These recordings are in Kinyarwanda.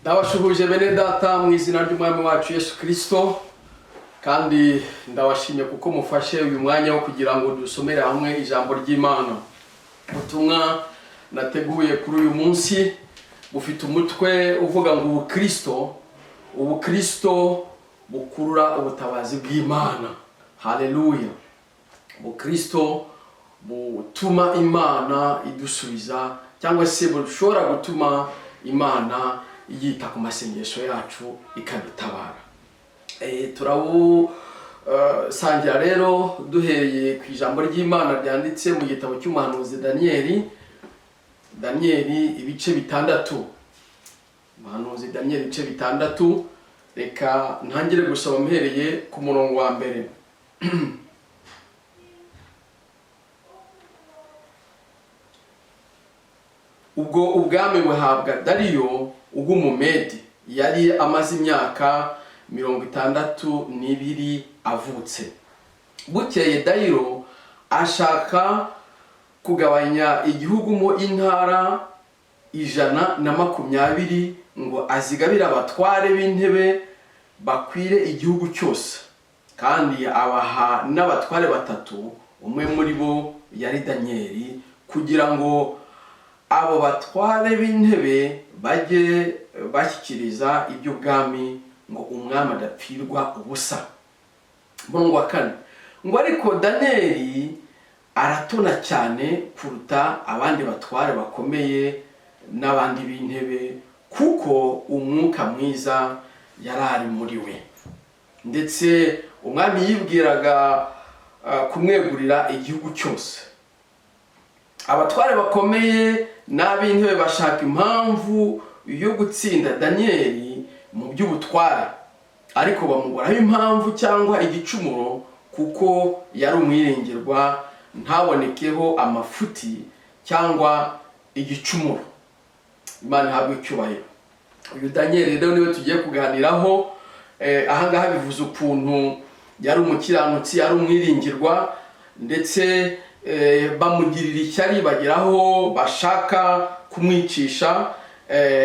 Ndabashuhuje bene data mu izina ry'umwami wacu Yesu Kristo, kandi ndabashimye kuko mufashe uyu mwanya wo kugira ngo dusomere hamwe ijambo ry'Imana. Ubutumwa nateguye kuri uyu munsi bufite umutwe uvuga ngo ubukristo bukurura ubutabazi bw'Imana. Haleluya. Ubukristo butuma Imana idusubiza, cyangwa se bushobora gutuma Imana yita ku masengesho yacu ikadutabara. Sangira rero duhereye ku ijambo ry'Imana ryanditse mu gitabo cy'umuhanuzi Daniyeli ibice bitandatu. Umuhanuzi Daniyeli ibice bitandatu. Reka ntangire gusoma mpereye ku murongo wa mbere. Ubwo ubwami buhabwa Dariyo ubw'Umumedi, yari amaze imyaka 62 avutse. Bukeye Dariyo ashaka kugabanya igihugu mu intara 120 ngo azigabire abatware b'intebe bakwire igihugu cyose, kandi abaha n'abatware batatu, umwe muri bo yari Daniyeli, kugira ngo abo batware b'intebe bajye bashyikiriza iby'ubwami, ngo umwami adapfirwa ubusa. Murongo wa 4 ngo ariko Daniyeli aratona cyane kuruta abandi batware bakomeye n'abandi b'intebe, kuko umwuka mwiza yarari muri we, ndetse umwami yibwiraga kumwegurira igihugu cyose. Abatware bakomeye n'ab'intebe bashaka impamvu yo gutsinda Daniyeli mu by'ubutware, ariko bamuburaho impamvu cyangwa igicumuro, kuko yari umwiringirwa, ntabonekeho amafuti cyangwa igicumuro. Imana ihabwe icyubahiro. Uyu Daniyeli rero niwe tugiye kuganiraho. Ahangaha bivuze ukuntu yari umukiranutsi, yari umwiringirwa, ndetse bamugirira ishyari bageraho bashaka kumwicisha.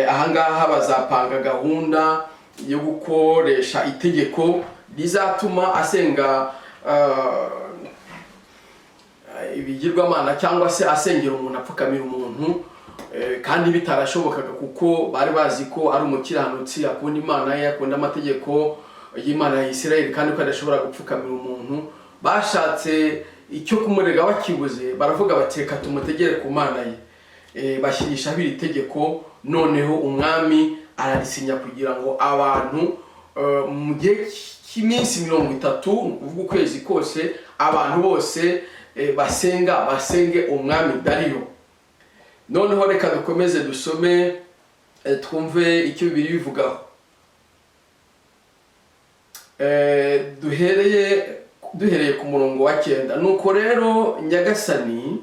Ahangaha bazapanga gahunda yo gukoresha itegeko rizatuma asenga ibigirwamana, cyangwa se asengera umuntu, apfukamira umuntu, kandi bitarashobokaga kuko bari bazi ko ari umukiranutsi, akunda Imana ye, akunda amategeko y'Imana ya Isirayeli, kandi ko adashobora gupfukamira umuntu. Bashatse icyo kumurega bakibuze, baravuga bati reka tumutegere ku Mana ye. Bashyirishaho iri tegeko, noneho umwami ararisinya kugira ngo abantu mu gihe cy'iminsi 30, uvuga ukwezi kose, abantu bose basenge umwami Dariyo. Noneho reka dukomeze dusome twumve icyo Bibiliya bivugaho. Duhereye ku murongo wa 9. Nuko rero Nyagasani,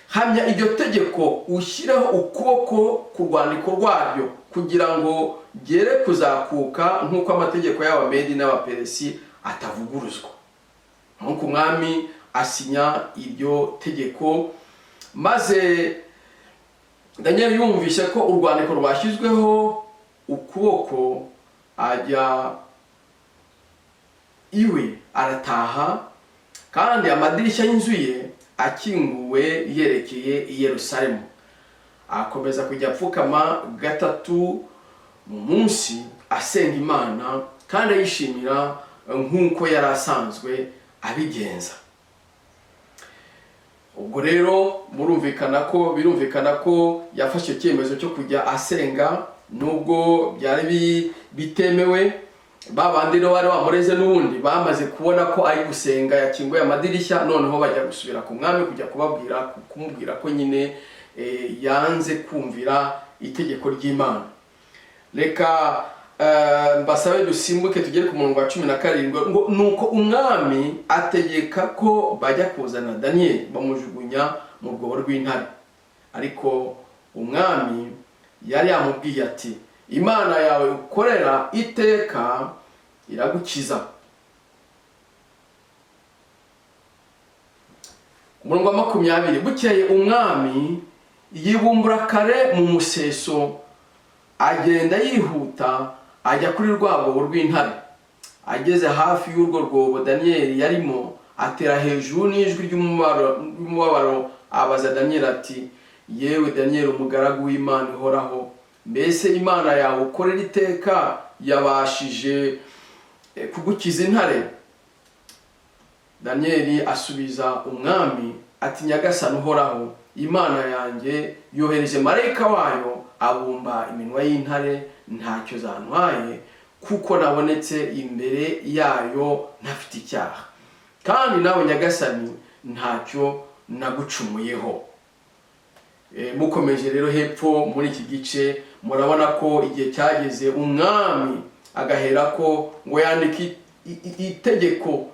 hamya iryo tegeko, ushyiraho ukuboko ku rwandiko rwaryo, kugira ngo ryere kuzakuka nk'uko amategeko y'Abamedi n'Abaperesi atavuguruzwa. Nuko umwami asinya iryo tegeko, maze Daniyeli yumvise ko urwandiko rwashyizweho ukuboko, ajya iwe arataha, kandi amadirishya y'inzu ye akinguwe yerekeye i Yerusalemu. Akomeza kujya apfukama gatatu mu munsi asenga Imana, kandi ayishimira nk'uko yari asanzwe abigenza. Ubwo rero birumvikana ko yafashe icyemezo cyo kujya asenga, nubwo byari bitemewe. Babandi rero bari bamureze n'ubundi bamaze kubona ko ari gusenga, yakinguye amadirishya, noneho bajya gusubira ku mwami kujya kumubwira ko nyine yanze kumvira itegeko ry'Imana. Reka mbasabe dusimbuke tugere ku murongo wa 17. ngo nuko umwami ategeka ko bajya kuzana Daniyeli, bamujugunya mu rwobo rw'intare. Ariko umwami yari yamubwiye ati, Imana yawe ukorera iteka iragukiza. Umurongo wa 20. Bukeye umwami yibumbura kare mu museso, agenda yihuta ajya kuri rwa rwobo rw'intare. Ageze hafi y'urwo rwobo Daniyeli yarimo, atera hejuru n'ijwi ry'umubabaro abaza Daniyeli ati, yewe Daniyeli umugaragu w'Imana ihoraho, mbese Imana yawe ukorera iteka yabashije kugukiza intare? Daniyeli asubiza umwami ati, nyagasani uhoraho, Imana yanjye yohereje marayika wayo abumba iminwa y'intare, ntacyo zantwaye, kuko nabonetse imbere yayo ntafite icyaha, kandi nawe nyagasani ntacyo nagucumuyeho. Mukomeje rero hepfo muri iki gice murabona ko igihe cyageze umwami agahera ko ngo yandika itegeko,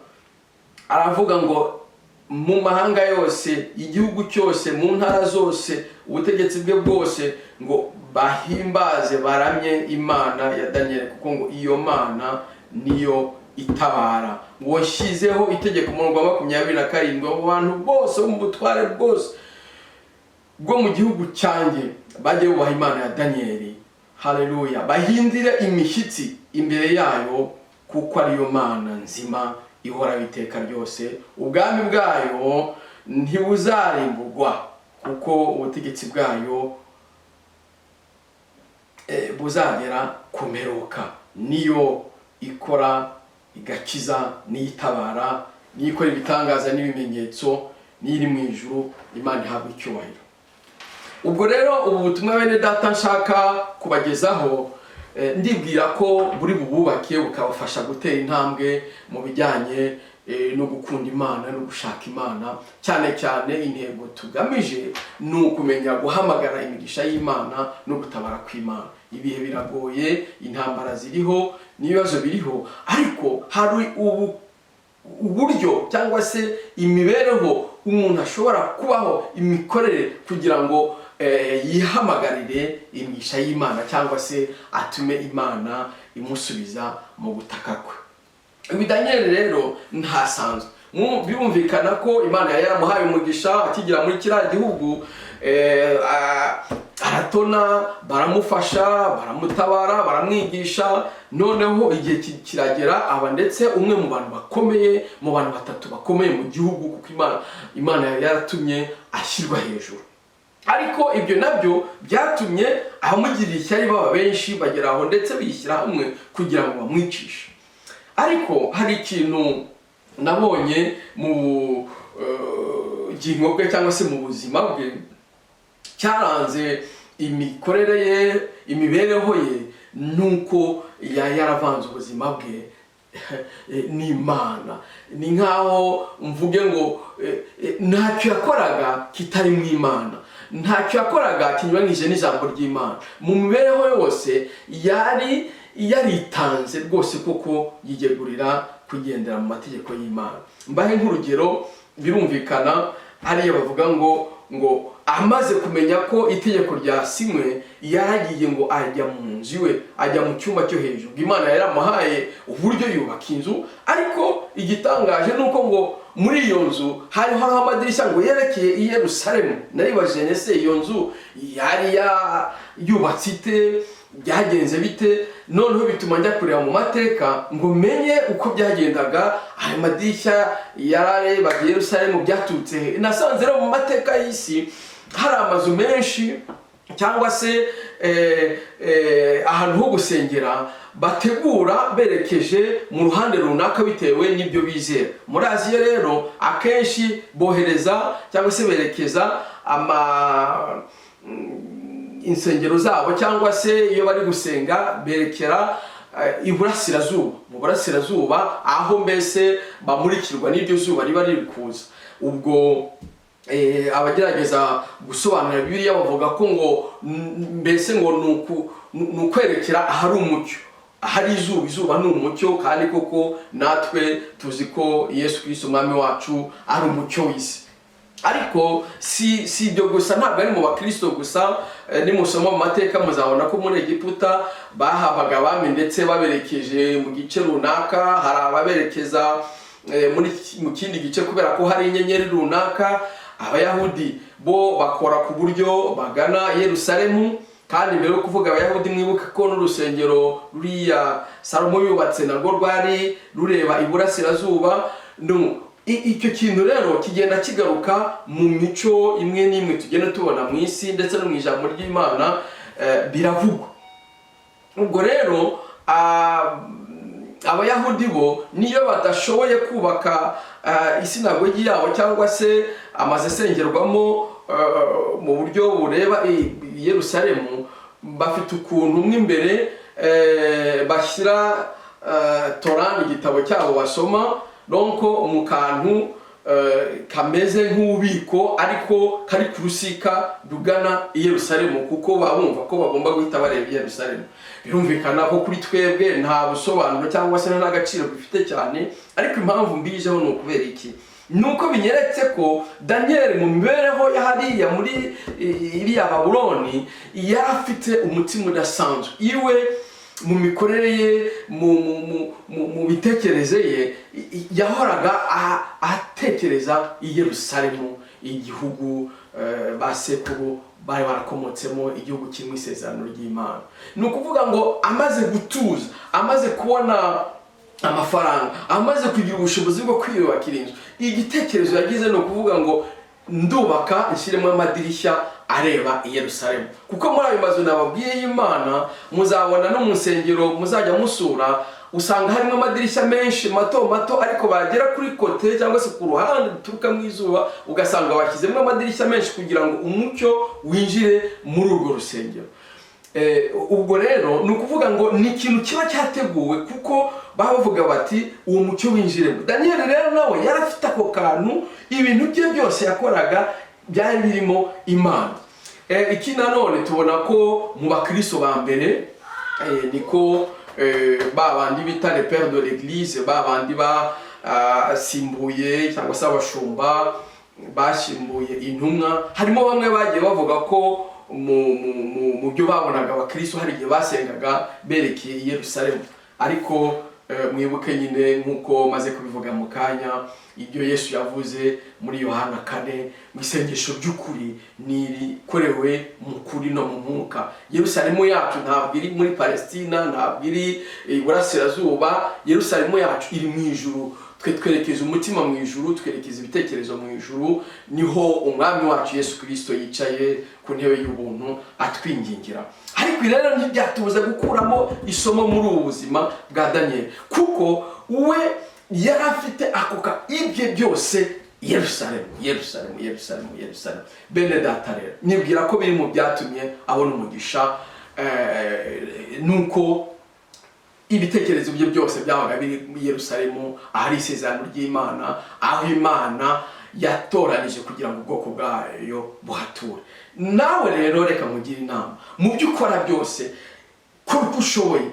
aravuga ngo mu mahanga yose, igihugu cyose, mu ntara zose, ubutegetsi bwe bwose, ngo bahimbaze baramye Imana ya Daniyeli, kuko ngo iyo Mana niyo itabara. Ngo shyizeho itegeko mu rwa 27 ngo abantu bose mu butware bwose bwo mu gihugu cyanjye bajye bubaha Imana ya Daniyeli. Haleluya! Bahindire imishyitsi imbere yayo, kuko ariyo Mana nzima ihora iteka ryose, ubwami bwayo ntibuzarimburwa, kuko ubutegetsi bwayo buzagera kumeruka. Niyo ikora igakiza, niyitabara, niyikora ibitangaza n'ibimenyetso, niri mu ijuru. Imana ihabwa icyubahiro. Ubwo rero ubu butumwa bene data nshaka kubagezaho, ndibwira ko buri bububake bukabafasha gutera intambwe mu bijyanye no gukunda Imana no gushaka Imana. Cyane cyane intego tugamije ni ukumenya guhamagara imigisha y'Imana no gutabara kw'Imana. Ibihe biragoye, intambara ziriho n'ibibazo biriho, ariko hari uburyo cyangwa se imibereho umuntu ashobora kubaho, imikorere, kugira ngo yihamagarire imigisha y'Imana cyangwa se atume Imana imusubiza mu butaka kwe. Daniyeli rero ntasanzwe. Birumvikana ko Imana yari yaramuhaye umugisha akigera muri kiriya gihugu, aratona, baramufasha, baramutabara, baramwigisha. Noneho igihe kiragera aba ndetse umwe mu bantu bakomeye, mu bantu batatu bakomeye mu gihugu, kuko Imana yari yaratumye ashyirwa hejuru. Ariko ibyo nabyo byatumye abamugirira ishyari baba benshi, bagera aho ndetse bishyira hamwe kugira ngo bamwicishe. Ariko hari ikintu nabonye mu bugingo bwe cyangwa se mu buzima bwe cyaranze imikorere ye, imibereho ye, nuko yaravanze ubuzima bwe n'Imana. Ni nkaho mvuge ngo ntacyo yakoraga kitari mu Imana, ntacyo yakoraga kinyuranyije n'ijambo ry'Imana. Mu mibereho yose yari yaritanze rwose, koko yigegurira kugendera mu mategeko y'Imana. Mbahe nk'urugero, birumvikana hariya bavuga ngo amaze kumenya ko itegeko ryasinywe, yaragiye ngo ajya mu nzu iwe, ajya mu cyumba cyo hejuru. Imana yaramuhaye uburyo yubaka inzu, ariko igitangaje nuko ngo muri iyo nzu hariho amadirishya ngo yerekeye i Yerusalemu. Naribajije ese iyo nzu yari yubatse ite, byagenze bite? Noneho bituma njya kureba mu mateka ngo menye uko byagendaga. Ayo madirishya yararebaga i Yerusalemu byaturutse. Nasanze rero mu mateka y'isi hari amazu menshi cyangwa se ahantu ho gusengera bategura berekeje mu ruhande runaka bitewe n'ibyo bizera. Muri Aziya rero akenshi bohereza cyangwa se berekeza insengero zabo, cyangwa se iyo bari gusenga berekera iburasirazuba, mu burasirazuba, aho mbese bamurikirwa n'iryo zuba riba riri kuza. Ubwo abagerageza gusobanura Bibiliya bavuga ko ngo mbese ngo nukwerekera ahari umucyo, ahari izuba ni umucyo, kandi koko natwe tuzi ko Yesu Kristo umwami wacu ari umucyo w'isi. Ariko si ibyo gusa, ntabwo ari mu bakristo gusa. Nimusoma mu mateka muzabona ko muri Egiputa bahabaga abami ndetse baberekeje mu gice runaka, hari ababerekeza mu kindi gice kubera ko hari inyenyeri runaka. Abayahudi bo bakora ku buryo bagana Yerusalemu, kandi mbere yo kuvuga abayahudi mwibuke ko n'urusengero ruriya Salomo yubatse narwo rwari rureba iburasirazuba. Icyo kintu rero kigenda kigaruka mu mico imwe n'imwe tugenda tubona mu isi ndetse no mu ijambo ry'Imana biravugwa. Ubwo rero abayahudi bo niyo badashoboye kubaka isinagogi yabo cyangwa se amazu asengerwamo mu buryo bureba Yerusalemu, bafite ukuntu umwe imbere bashyira Torah, igitabo cyabo basoma, donko mu kantu kameze nk'ububiko ariko kari ku rusika rugana i Yerusalemu, kuko babumva ko bagomba guhita bareba i Yerusalemu. Birumvikana ko kuri twebwe nta busobanuro cyangwa se n'agaciro bifite cyane, ariko impamvu mbijeho ni ukubera iki? Nuko binyeretse ko Daniel mu mibereho ya hariya muri iriya Babuloni yari afite umutima udasanzwe. Iwe mu mikorere ye, mu bitekereze ye, yahoraga atekereza i Yerusalemu, igihugu basekuru bari barakomotsemo, igihugu kimwe isezerano ry'Imana. Ni ukuvuga ngo amaze gutuza, amaze kubona amafaranga, amaze kugira ubushobozi bwo kwiyubakira inzu, igitekerezo yagize ni ukuvuga ngo ndubaka nshyiremo amadirishya areba i Yerusalemu. Kuko muri ayo mazu nababwiye y'Imana muzabona no mu nsengero muzajya musura, usanga harimo amadirishya menshi mato mato, ariko bagera kuri kote cyangwa se ku ruhande ruturuka mu izuba ugasanga bashyizemo amadirishya menshi kugira ngo umucyo winjire muri urwo rusengero. Ubwo rero ni ukuvuga ngo ni ikintu kiba cyateguwe, kuko bavuga bati uwo mucyo winjiremo. Daniel rero nawe yari afite ako kantu, ibintu bye byose yakoraga byari birimo Imana. Iki nanone tubona ko mu bakristo ba mbere niko babandi bita les pères de l'église, babandi basimbuye cyangwa se abashumba bashimbuye intumwa, harimo bamwe bagiye bavuga ko mu byo babonaga abakristo hari igihe basengaga berekeye i Yerusalemu. Ariko mwibuke nyine nk'uko maze kubivuga mu kanya, ibyo Yesu yavuze muri Yohana 4, mu isengesho ry'ukuri nirikorewe mu kuri no mu mwuka. Yerusalemu yacu ntabwo iri muri Palestina, ntabwo iri iburasirazuba. Yerusalemu yacu iri mu ijuru. Twe twerekeza umutima mu ijuru, twerekeza ibitekerezo mu ijuru, niho umwami wacu Yesu Kristo yicaye ku ntebe y'ubuntu atwingingira. Ariko rero ntibyatubuza gukuramo isomo muri ubu buzima bwa Daniel, kuko we yari afite akoka ibye byose Yerusalemu, Yerusalemu, Yerusalemu, Yerusalemu. Bene data rero nibwira ko biri mu byatumye abona umugisha, nuko ibitekerezo bye byose byabaga biri mu Yerusalemu, ahari isezerano ry'Imana, aho Imana yatoranije kugira ngo ubwoko bwayo buhature. Nawe rero reka mugire inama, mu byo ukora byose kora uko ushoboye,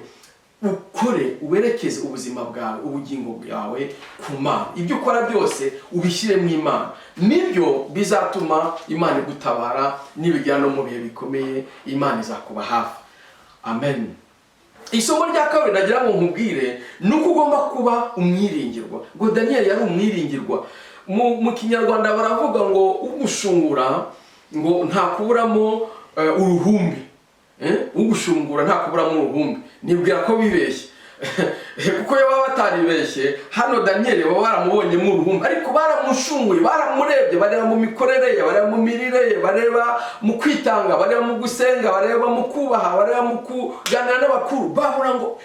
ukore uberekeze ubuzima bwawe, ubugingo bwawe ku Mana. Ibyo ukora byose ubishyire mu Imana, nibyo bizatuma Imana igutabara, nibigera no mu bihe bikomeye Imana izakuba hafi. Amen. Isomo rya kabiri nagira ngo nkubwire nuko ugomba kuba umwiringirwa. Ngo Daniel yari umwiringirwa. Mu Kinyarwanda baravuga ngo ugushungura ngo ntakuburamo uruhumbi. Ugushungura ntakuburamo uruhumbi. Nibwira ko bibeshye. Kuko iyo baba bataribeshye, hano Daniel baba baramubonye mu ruhumbi, ariko baramushunguye, baramurebye, bareba mu mikorere ye, bareba mu mirire ye, bareba mu kwitanga, bareba mu gusenga, bareba mu kubaha, bareba mu kuganira n'abakuru. Babura ngo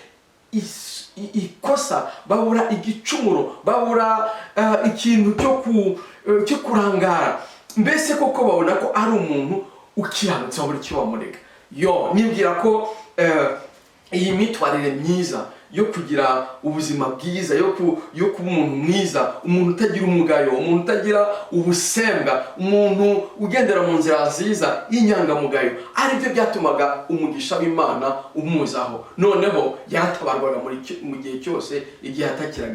ikosa, babura igicumuro, babura ikintu cyo kurangara. Mbese koko babona ko ari umuntu ukiranutse buri cyo bamurega. Nibwira ko iyi mitwarire myiza yo kugira ubuzima bwiza, yo kuba umuntu mwiza, umuntu utagira umugayo, umuntu utagira ubusembwa, umuntu ugendera mu nzira nziza y'inyangamugayo, ari byo byatumaga umugisha w'Imana umuzaho. Noneho yatabarwaga mu gihe cyose igihe atakiraga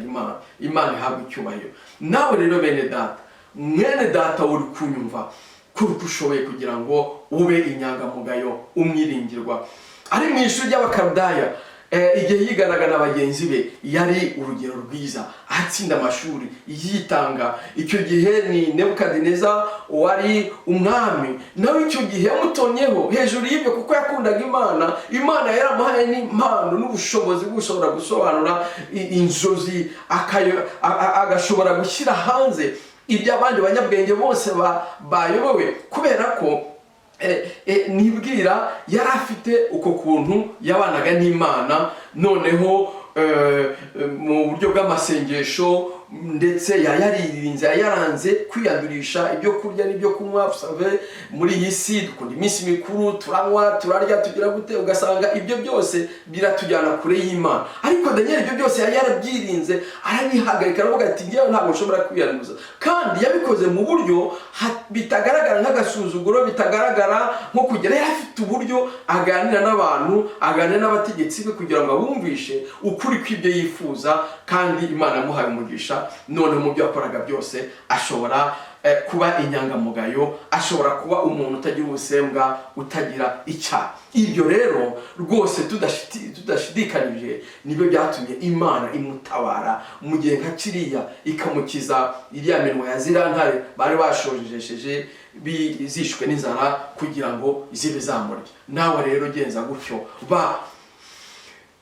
Imana ihabwa icyubahiro. Nawe rero bene data, mwene data uri kunyumva, kuri uko ushoboye kugira ngo ube inyangamugayo, umwiringirwa. Ari mu ishuri ry'Abakaludaya, igihe yiganaga na bagenzi be yari urugero rwiza, atsinda amashuri yitanga. Icyo gihe ni Nebukadineza wari umwami, nawe icyo gihe yamutonyeho hejuru y'ibyo kuko yakundaga Imana yaramuhaye n'impano n'ubushobozi bw'ushobora gusobanura inzozi, agashobora gushyira hanze ibyo abandi banyabwenge bose bayobowe, kubera ko nibwira yari afite uko kuntu yabanaga n'Imana. Noneho mu buryo bw'amasengesho ndetse yaririnze, yaranze kwiyandurisha ibyo kurya n'ibyo kunywa. Usave muri iyi si dukunda iminsi mikuru, turanywa turarya tugira gute, ugasanga ibyo byose biratujyana kure y'Imana. Ariko Daniel ibyo byose yari yarabyirinze, arabihagarika, aravuga ati ngewe ntabwo nshobora kwiyanduza. Kandi yabikoze mu buryo bitagaragara nk'agasuzuguro, bitagaragara nko kugera. Yari afite uburyo aganira n'abantu, aganira n'abategetsi be kugira ngo abumvishe ukuri kw'ibyo yifuza, kandi Imana yamuhaye umugisha. None mu byo yakoraga byose ashobora kuba inyangamugayo, ashobora kuba umuntu utagira ubusembwa, utagira icyaha. Ibyo rero rwose tudashidikanije nibyo byatumye Imana imutabara mu gihe nka kiriya, ikamukiza iriya minwa ya ziriya ntare bari bashojesheje bizishwe n'inzara kugira ngo zibe zamurya. Nawe rero genza gutyo, ba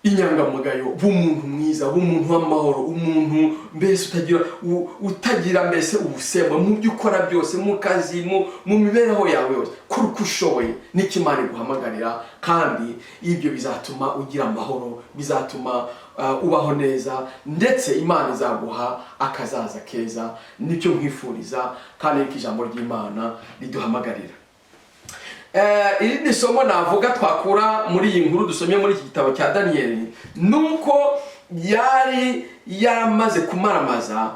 inyangamugayo, b'umuntu mwiza, b'umuntu w'amahoro, umuntu mbese utagira mbese ubusembwa mu byo ukora byose, mu kazi, mu mibereho yawe yose. Kuri uko ushoboye n'icyo Imana iguhamagarira, kandi ibyo bizatuma ugira amahoro, bizatuma ubaho neza, ndetse Imana izaguha akazaza keza. Nicyo nkwifuriza, kandi niko ijambo ry'Imana riduhamagarira. Irindi somo navuga twakura muri iyi nkuru dusomye muri iki gitabo cya Daniyeli, nuko yari yamaze kumaramaza,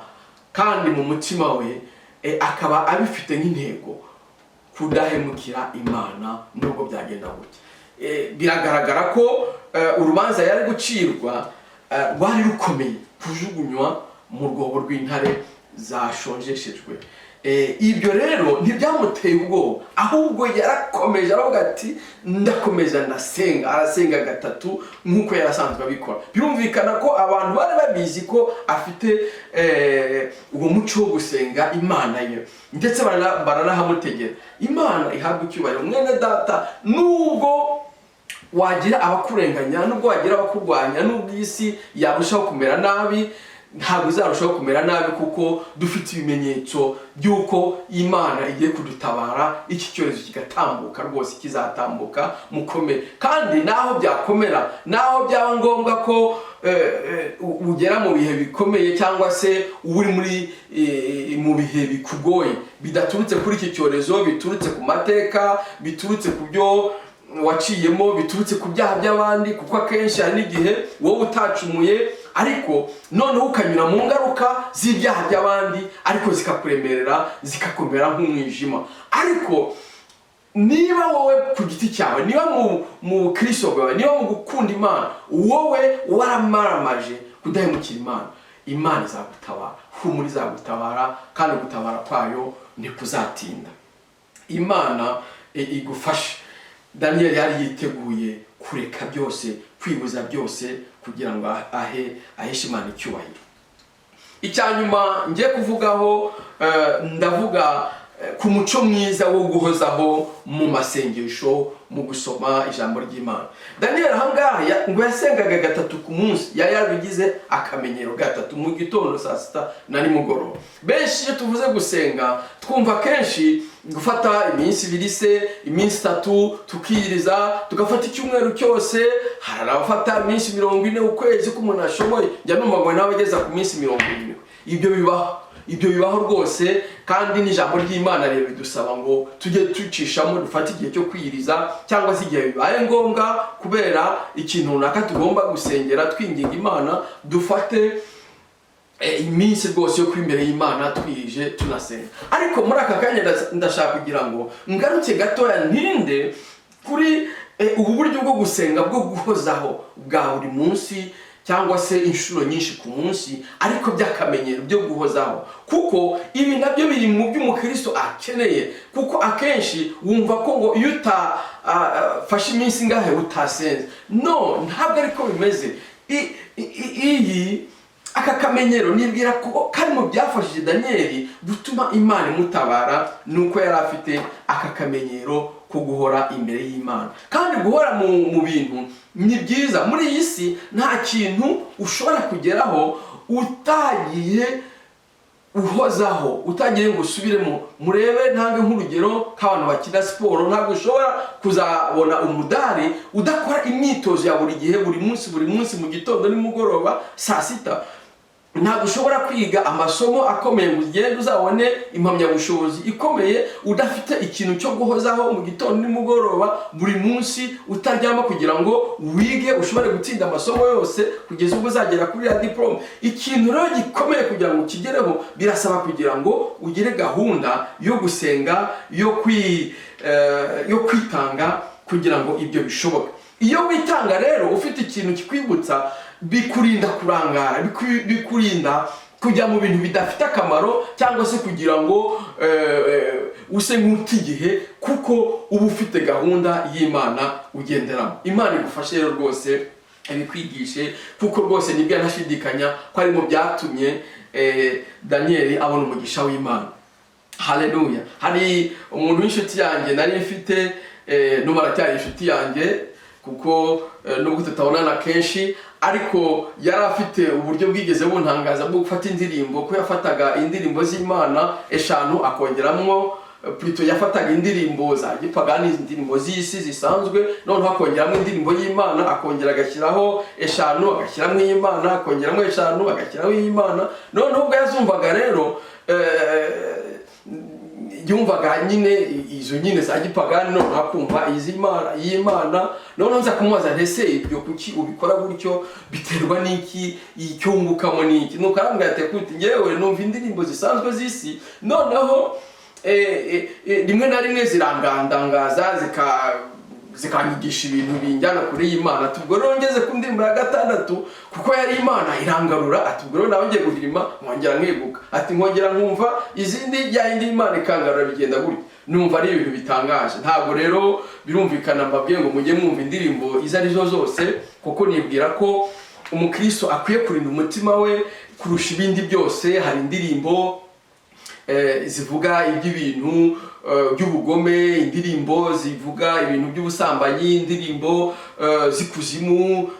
kandi mu mutima we akaba abifite nk'intego kudahemukira Imana nubwo byagenda gutya. Biragaragara ko urubanza yari gucirwa rwari rukomeye, kujugunywa mu rwobo rw'intare zashonjeshejwe. Ibyo rero ntibyamuteye ubwoba, ahubwo yarakomeje aravuga ati ndakomeza ndasenga. Arasenga gatatu nk'uko yarasanzwe abikora. Birumvikana ko abantu bari babizi ko afite uwo muco wo gusenga Imana ye, ndetse baranahamutegera. Imana ihabwa icyubahiro. Mwene data, nubwo wagira abakurenganya, nubwo wagira abakurwanya, nubwo isi yarushaho kumera nabi, ntabwo izarushaho kumera nabi, kuko dufite ibimenyetso by'uko Imana igiye kudutabara. Iki cyorezo kigatambuka, rwose kizatambuka mukomere. Kandi naho byakomera, naho byaba ngombwa ko ugera mu bihe bikomeye, cyangwa se uri mu bihe bikugoye, bidaturutse kuri iki cyorezo, biturutse ku mateka, biturutse ku byo waciyemo, biturutse ku byaha by'abandi, kuko akenshi hari n'igihe wowe utacumuye ariko noneho ukanyura mu ngaruka z'ibyaha by'abandi, ariko zikakuremerera, zikakomera nk'umwijima. Ariko niba wowe ku giti cyawe, niba mu Kristo bwawe, niba mu gukunda Imana, wowe waramaramaje kudahemukira Imana, Imana izagutabara. Humura, izagutabara, kandi gutabara kwayo ntikuzatinda. Imana igufashe. Daniel yari yiteguye kureka byose, kwibuza byose, kugira ngo aheshe Imana icyubahiro. Icyanyuma ngiye kuvugaho, ndavuga ku muco mwiza wo guhozaho mu masengesho, mu gusoma ijambo ry'Imana. Daniel ahangaha ngo yasengaga gatatu ku munsi, yari yabigize akamenyero, gatatu mu gitondo, saa sita na nimugoroba. Benshi iyo tuvuze gusenga twumva kenshi gufata iminsi 2 se, iminsi 3 tukiriza, tugafata icyumweru cyose. Hari abafata iminsi 40 ukwezi ko umuntu ashoboye, njya numva ngo n'abageza ku minsi 40. Ibyo bibaho rwose, kandi n'ijambo ry'Imana rero bidusaba ngo tujye tucishamo, dufate igihe cyo kwiriza, cyangwa se igihe bibaye ngombwa kubera ikintu runaka tugomba gusengera, twinginga Imana, dufate iminsi rwose yo kuri imbere y'Imana twije tunasenga. Ariko muri aka kanya ndashaka kugira ngo ngaruke gatoya ntinde kuri ubu buryo bwo gusenga bwo guhozaho bwa buri munsi, cyangwa se inshuro nyinshi ku munsi, ariko by'akamenyero byo guhozaho, kuko ibi nabyo biri mu byo umukristo akeneye. Kuko akenshi wumva ko ngo iyo utafashe iminsi ngahe utasenze. No, ntabwo ariko bimeze. Aka kamenyero nibwira ko kari mu byafashije Daniyeli gutuma Imana imutabara, nuko yari afite aka kamenyero ko guhora imbere y'Imana. Kandi guhora mu bintu ni byiza. Muri iyi si nta kintu ushobora kugeraho utagiye uhozaho, utagiye ngo usubiremo. Murebe ntange nk'urugero nk'abantu bakina siporo, ntabwo ushobora kuzabona umudari udakora imyitozo ya buri gihe, buri munsi, mu gitondo nimugoroba, saa sita. Ntabwo ushobora kwiga amasomo akomeye ngo ugende uzabone impamyabushobozi ikomeye udafite ikintu cyo guhozaho mu gitondo nimugoroba, buri munsi utaryama, kugira ngo wige ushobore gutsinda amasomo yose kugeza ubwo uzagera kuri ya diplome. Ikintu rero gikomeye kugira ngo ukigereho birasaba kugira ngo ugire gahunda yo gusenga, yo kwitanga kugira ngo ibyo bishoboke. Iyo witanga rero ufite ikintu kikwibutsa, bikurinda kurangara, bikurinda kujya mu bintu bidafite akamaro, cyangwa se kugira ngo use nk'uta igihe, kuko uba ufite gahunda y'Imana ugenderamo. Imana igufashe rero rwose, ibikwigishe, kuko rwose nibwo yanashidikanya ko ari mu byatumye Daniyeli abona umugisha w'Imana. Haleluya. Hari umuntu w'inshuti yanjye nari mfite, n'ubu aracyari inshuti yanjye, kuko nubwo tutabonana kenshi, ariko yari afite uburyo bwigeze buntangaza bwo gufata indirimbo, ko yafataga indirimbo z'Imana 5 akongeramo, plutôt yafataga indirimbo za gipagani, indirimbo z'isi zisanzwe, noneho akongeramo indirimbo y'Imana, akongera agashyiraho 5, agashyiramo iy'Imana, akongeramo 5, agashyiraho iy'Imana. Noneho ubwo yazumvaga rero yumvaga nyine izo nyine za gipagani, noneho akumva y'Imana. Noneho nza kumubaza, ntese ibyo kuki ubikora gutyo, biterwa n'iki, icyo wungukamo n'iki? Nuko arambwira ati kuti ngewe numva indirimbo zisanzwe z'isi, noneho rimwe na rimwe zirangandangaza, zikanyigisha ibintu binjyana kuri y'Imana. Tubwo rero ngeze ku ndirimbo ya 6, kuko yari Imana irangarura, ati ubwo rero nawe ngiye guhirima, nkongera nkeguka, ati nkongera nkumva izindi yindi Imana ikangarura, bigenda gutya. Numva ari ibintu bitangaje. Ntabwo rero birumvikana mbabwiye ngo mujye mwumva indirimbo izo ari zo zose, kuko nibwira ko umukristo akwiye kurinda umutima we kurusha ibindi byose. Hari indirimbo zivuga iby'ibintu by'ubugome, indirimbo zivuga ibintu by'ubusambanyi, indirimbo z'ikuzimu,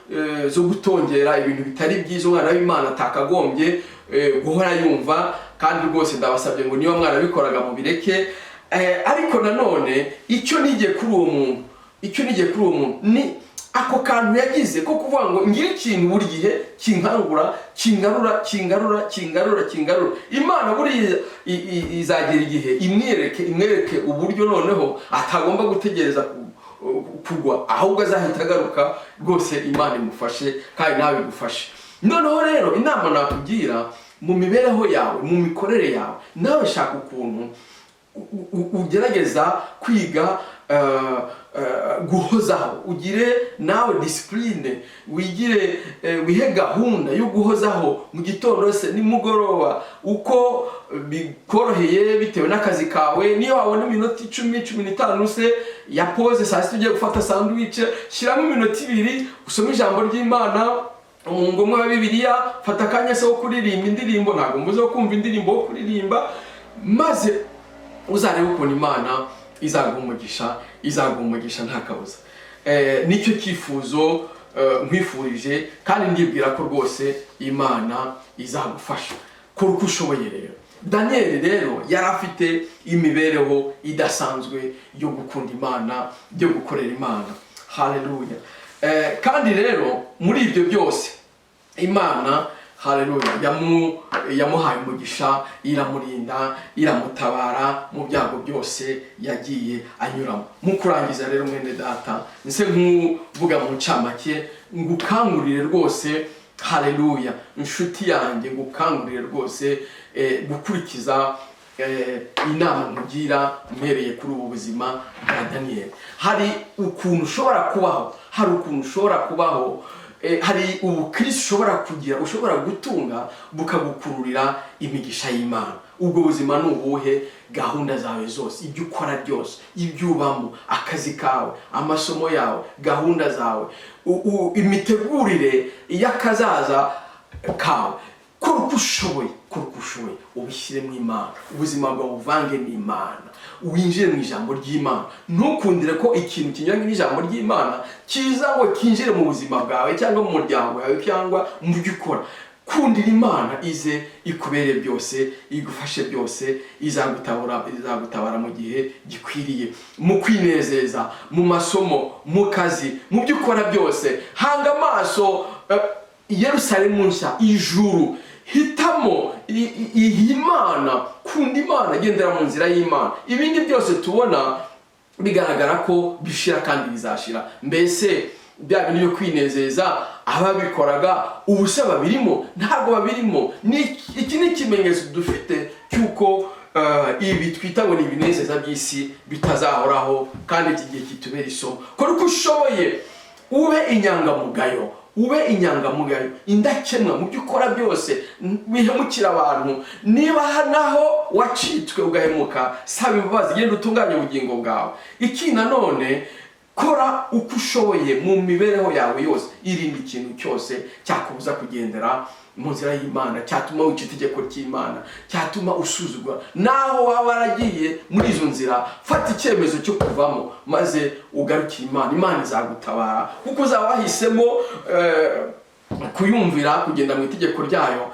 zo gutongera ibintu bitari byiza umwana w'Imana atakagombye guhora yumva. Kandi rwose ndabasabye ngo niba mwana bikoraga mu bireke. Ariko nanone icyo nigiye kuri uwo muntu, ni ako kantu yagize ko kuvuga ngo ngire ikintu buri gihe kinkangura, kingarura. Imana buriya izagera igihe imwereke uburyo noneho atagomba gutegereza kugwa, ahubwo azahita agaruka. Rwose Imana imufashe kandi nawe igufashe. Noneho rero inama nakugira mu mibereho yawe, mu mikorere yawe, nawe shaka ukuntu ugerageza kwiga guhozaho, ugire nawe discipline, wihe gahunda yo guhozaho mu gitondo se nimugoroba, uko bikoroheye bitewe n'akazi kawe. Niyo wabona iminota 10-15 se ya pause, saa sita ugiye gufata sandwich, shyiramo iminota 2 usome ijambo ry'Imana, umungomwe wa Bibiliya, fata akanya se wo kuririmba indirimbo. Ntabwo mbuze wo kumva indirimbo wo kuririmba, maze uzarebe ukuntu Imana izaguha umugisha nta kabuza. Nicyo cyifuzo nkwifurije, kandi ndibwira ko rwose Imana izagufasha. Kora uko ushoboye rero. Daniyeli rero yari afite imibereho idasanzwe yo gukunda Imana, byo gukorera Imana. Haleluya. Kandi rero muri ibyo byose Imana, haleluya, yamuhaye umugisha, iramurinda, iramutabara mu byago byose yagiye anyuramo. Mu kurangiza rero mwene data, nse nk'uvuga mu ncamake, ngukangurire rwose, haleluya, inshuti yanjye, ngukangurire rwose gukurikiza inama nkugira mpereye kuri ubu buzima bwa Daniyeli. Hari ukuntu ushobora kubaho, hari ubukristo ushobora kugira, ushobora gutunga bukagukururira imigisha y'Imana. Ubwo buzima ni ubuhe? Gahunda zawe zose, ibyo ukora byose, ibyo ubamo, akazi kawe, amasomo yawe, gahunda zawe, imitegurire y'akazaza kawe, kora uko ushoboye, ubishyire mu Imana, ubuzima bwawe uvange n'Imana, winjire mu ijambo ry'Imana. Ntukundire ko ikintu kinyuranye n'ijambo ry'Imana kiza ngo kinjire mu buzima bwawe cyangwa mu muryango wawe cyangwa mu byo ukora. Kundira Imana ize ikubere byose, igufashe byose, izagutabara mu gihe gikwiriye, mu kwinezeza, mu masomo, mu kazi, mu byo ukora byose. Hanga amaso Yerusalemu nshya, ijuru. Hitamo Imana, kunda Imana, gendera mu nzira y'Imana. Ibindi byose tubona bigaragara ko bishira kandi bizashira. Mbese bya bintu byo kwinezeza ababikoraga ubusa babirimo? Ntabwo babirimo. Iki ni ikimenyetso dufite cyuko ibi twita ngo ni ibinezeza by'isi bitazahoraho, kandi iki gihe kitubera isomo. Kora uko ushoboye, ube inyangamugayo, indakemwa mu byo ukora byose, wihemukira abantu. Niba naho wacitswe ugahemuka, saba imbabazi, genda utunganye ubugingo bwawe. Iki nanone, kora uko ushoboye mu mibereho yawe yose, irinde ikintu cyose cyakubuza kugendera mu nzira y'Imana, cyatuma wica itegeko ry'Imana, cyatuma usuzugura. Naho waba waragiye muri izo nzira, fata icyemezo cyo kuvamo maze ugarukire Imana. Imana izagutabara kuko uzaba wahisemo kuyumvira, kugenda mu itegeko ryayo.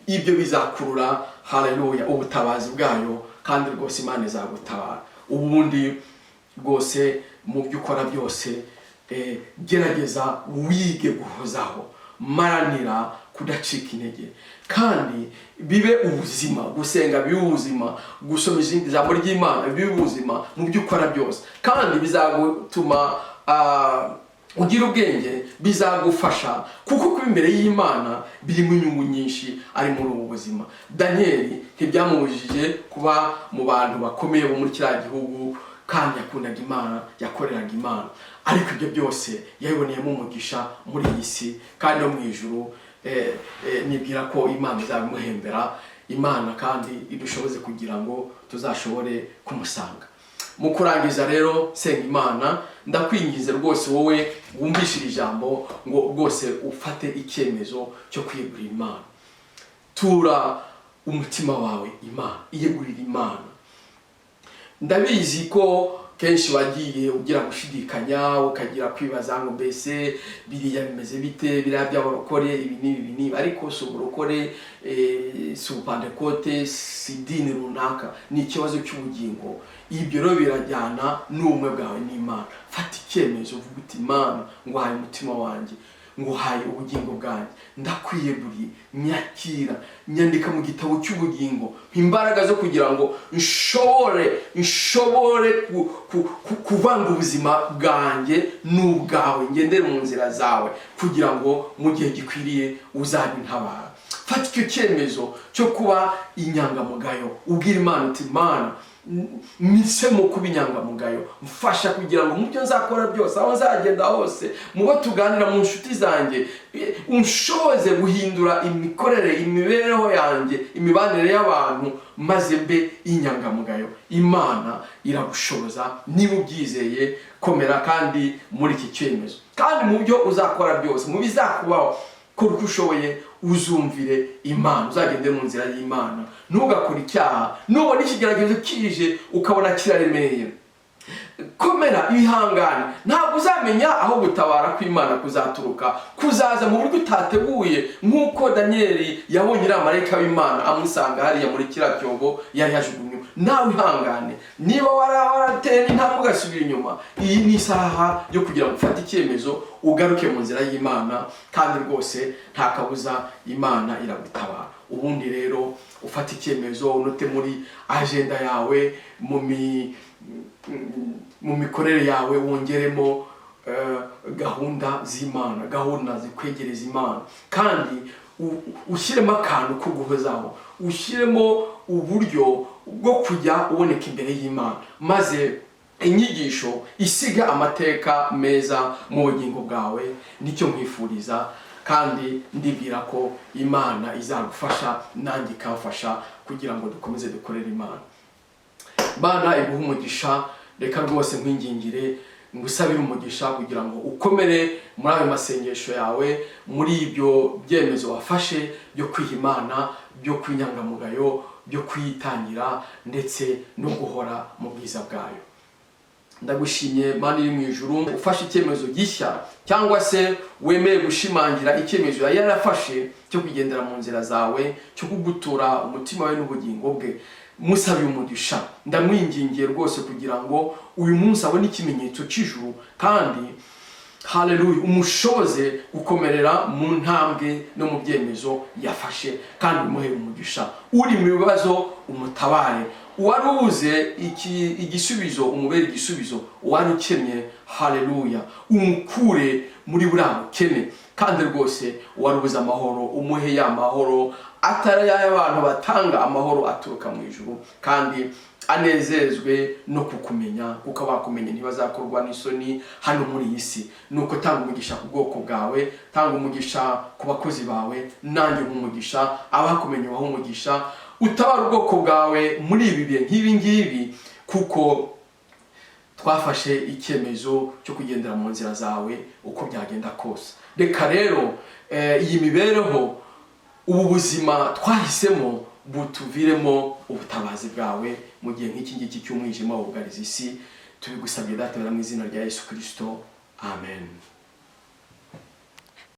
Ibyo bizakurura, haleluya, ubutabazi bwayo, kandi rwose Imana izagutabara. Ubundi rwose mu byo ukora byose, gerageza wige guhozaho, maranira kudacika intege, kandi bibe ubuzima. Gusenga bibe ubuzima, gusoma ijambo ry'Imana bibe ubuzima mu byo ukora byose, kandi bizagutuma ugira ubwenge, bizagufasha, kuko kuba imbere y'Imana birimo inyungu nyinshi ari muri ubu buzima. Danieli ntibyamubujije kuba mu bantu bakomeye bo muri kiriya gihugu, kandi yakundaga Imana, yakoreraga Imana, ariko ibyo byose yabiboneyemo umugisha muri iyi si, kandi no mu ijuru. Nibwira ko Imana izabimuhembera, Imana kandi idushoboze kugira ngo tuzashobore kumusanga. Mu kurangiza rero, senga Imana, ndakwingize rwose wowe wumvishira ijambo ngo rwose ufate icyemezo cyo kwiyegurira Imana. Tura umutima wawe Imana, iyegurira Imana. Ndabizi ko kenshi wagiye ugira gushidikanya, ukagira kwibaza ngo mbese biriya bimeze bite, biriya by'abarokore, ibi n'ibi, ariko si uburokore, si ubupantekote, si idini runaka, ni ikibazo cy'ubugingo. Ibyo rero birajyana n'ubumwe bwawe n'Imana. Fata icyemezo, uvuga uti Imana, nguhaye umutima wanjye, nguhaye ubugingo bwanjye, ndakwiyeguriye, nyakira, nyandika mu gitabo cy'ubugingo, imbaraga zo kugira ngo nshobore kuvanga ubuzima bwanjye n'ubwawe, ngendere mu nzira zawe, kugira ngo mu gihe gikwiriye uzabintabara. Fata icyo cyemezo cyo kuba inyangamugayo, ubwira Imana uti Imana, mpisemo kuba inyangamugayo, mfasha kugira ngo mu byo nzakora byose, aho nzagenda hose, mu bo tuganira, mu nshuti zanjye, unshoboze guhindura imikorere, imibereho yanjye, imibanire y'abantu, maze mbe inyangamugayo. Imana iragushoboza niba ubyizeye. Komera kandi muri iki cyemezo, kandi mu byo uzakora byose, mu bizakubaho, kora uko ushoboye, uzumvire Imana, uzagende mu nzira y'Imana, ntugakore icyaha. Nubona ikigeragezo kije ukabona kiraremereye, komera, ihangane. Ntabwo uzamenya aho gutabara kw'Imana kuzaturuka, kuzaza mu buryo utateguye, nk'uko Danieli yabonye marayika w'Imana amusanga hariya muri kiriya cyobo yari yajugunywe. Nawe ihangane, niba warateye intambwe ugasubira inyuma, iyi ni isaha yo kugira ngo ufate icyemezo, ugaruke mu nzira y'Imana, kandi rwose nta kabuza Imana iragutabara. Ubundi rero ufate icyemezo, unote muri agenda yawe, mu mikorere yawe wongeremo gahunda z'Imana, gahunda zikwegereza Imana, kandi ushyiremo akantu ko guhozaho, ushyiremo uburyo bwo kujya uboneka imbere y'Imana, maze inyigisho isiga amateka meza mu bugingo bwawe. Nicyo nkwifuriza, kandi ndibwira ko Imana izagufasha nanjye ikamfasha kugira ngo dukomeze dukorere Imana. Bana iguha umugisha, reka rwose nkwingingire ngusabire umugisha kugira ngo ukomere muri ayo masengesho yawe, muri ibyo byemezo wafashe byo kwiha Imana, byo kwinyangamugayo, byo kwitangira ndetse no guhora mu bwiza bwayo. Ndagushimye Mana iri mu ijuru, ufashe icyemezo gishya cyangwa se wemeye gushimangira icyemezo yari yarafashe cyo kugendera mu nzira zawe, cyo kugutura umutima wawe n'ubugingo bwe. Musabe umugisha, ndamwingingiye rwose kugira ngo uyu munsi abone ikimenyetso cy'ijuru, kandi haleluya, umushoboze gukomerera mu ntambwe no mu byemezo yafashe, kandi umuhe umugisha. Uri mu bibazo umutabare, uwari ubuze igisubizo umubere igisubizo, uwari ukennye haleluya umukure muri buriya bukene, kandi rwose uwari ubuze amahoro umuhe ya mahoro atari y'abantu batanga amahoro aturuka mu ijuru, kandi anezezwe no kukumenya, kuko abakumenye ntibazakorwa n'isoni hano muri iyi si. Nuko tanga umugisha ku bwoko bwawe, tanga umugisha ku bakozi bawe, nanjye nk'umugisha abakumenye waho umugisha, utabara ubwoko bwawe muri ibi bihe nk'ibi ngibi, kuko twafashe icyemezo cyo kugendera mu nzira zawe uko byagenda kose. Reka rero iyi mibereho, ubu buzima twahisemo butuviremo ubutabazi bwawe mu gihe nk'iki ngiki cy'umwijima wugariza isi. Tubigusabye Data mu izina rya Yesu Kristo, amen.